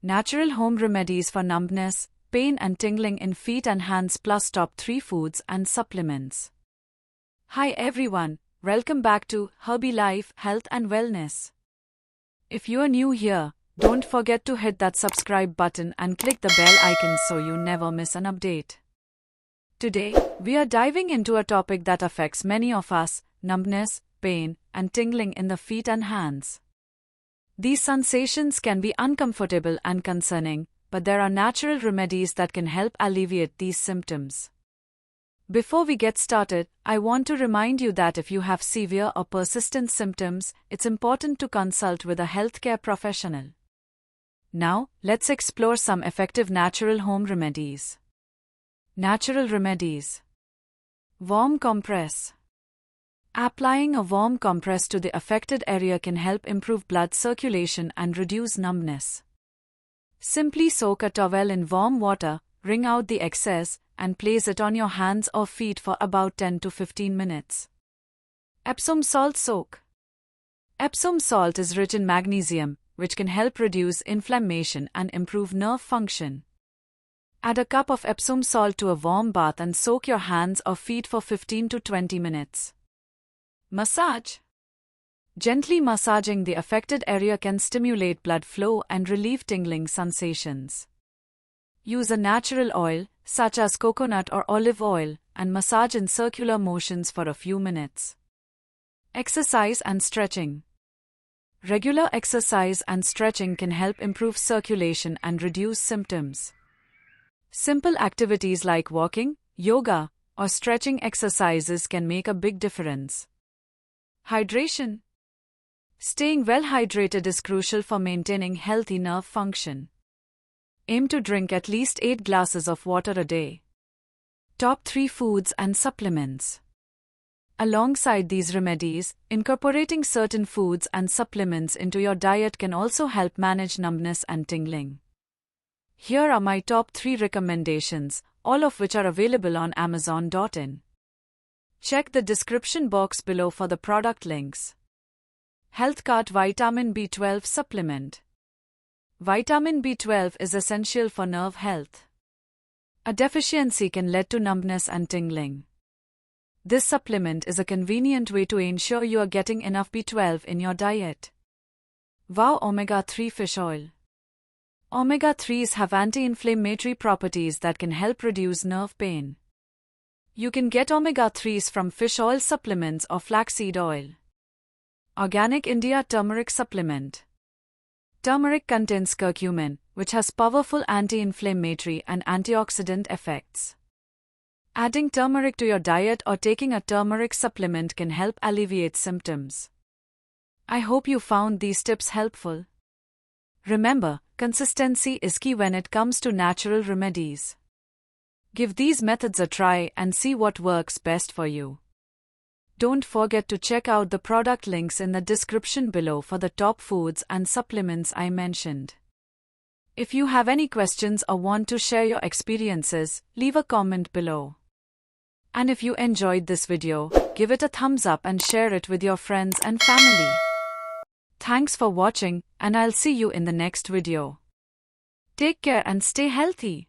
Natural home remedies for numbness, pain and tingling in feet and hands plus top 3 foods and supplements. Hi everyone, welcome back to HerbeeLife Health and Wellness. If you are new here, don't forget to hit that subscribe button and click the bell icon so you never miss an update. Today, we are diving into a topic that affects many of us: numbness, pain, and tingling in the feet and hands. These sensations can be uncomfortable and concerning, but there are natural remedies that can help alleviate these symptoms. Before we get started, I want to remind you that if you have severe or persistent symptoms, it's important to consult with a healthcare professional. Now, let's explore some effective natural home remedies. Natural remedies. Warm compress. Applying a warm compress to the affected area can help improve blood circulation and reduce numbness. Simply soak a towel in warm water, wring out the excess, and place it on your hands or feet for about 10 to 15 minutes. Epsom salt soak. Epsom salt is rich in magnesium, which can help reduce inflammation and improve nerve function. Add a cup of Epsom salt to a warm bath and soak your hands or feet for 15 to 20 minutes. Massage. Gently massaging the affected area can stimulate blood flow and relieve tingling sensations. Use a natural oil, such as coconut or olive oil, and massage in circular motions for a few minutes. Exercise and stretching. Regular exercise and stretching can help improve circulation and reduce symptoms. Simple activities like walking, yoga, or stretching exercises can make a big difference. Hydration. Staying well hydrated is crucial for maintaining healthy nerve function. Aim to drink at least 8 glasses of water a day. Top 3 foods and supplements. Alongside these remedies, incorporating certain foods and supplements into your diet can also help manage numbness and tingling. Here are my top 3 recommendations, all of which are available on Amazon.in. Check the description box below for the product links. HealthCart Vitamin B12 Supplement. Vitamin B12 is essential for nerve health. A deficiency can lead to numbness and tingling. This supplement is a convenient way to ensure you are getting enough B12 in your diet. Wow Omega-3 Fish Oil. Omega-3s have anti-inflammatory properties that can help reduce nerve pain. You can get omega-3s from fish oil supplements or flaxseed oil. Organic India Turmeric Supplement. Turmeric contains curcumin, which has powerful anti-inflammatory and antioxidant effects. Adding turmeric to your diet or taking a turmeric supplement can help alleviate symptoms. I hope you found these tips helpful. Remember, consistency is key when it comes to natural remedies. Give these methods a try and see what works best for you. Don't forget to check out the product links in the description below for the top foods and supplements I mentioned. If you have any questions or want to share your experiences, leave a comment below. And if you enjoyed this video, give it a thumbs up and share it with your friends and family. Thanks for watching, and I'll see you in the next video. Take care and stay healthy.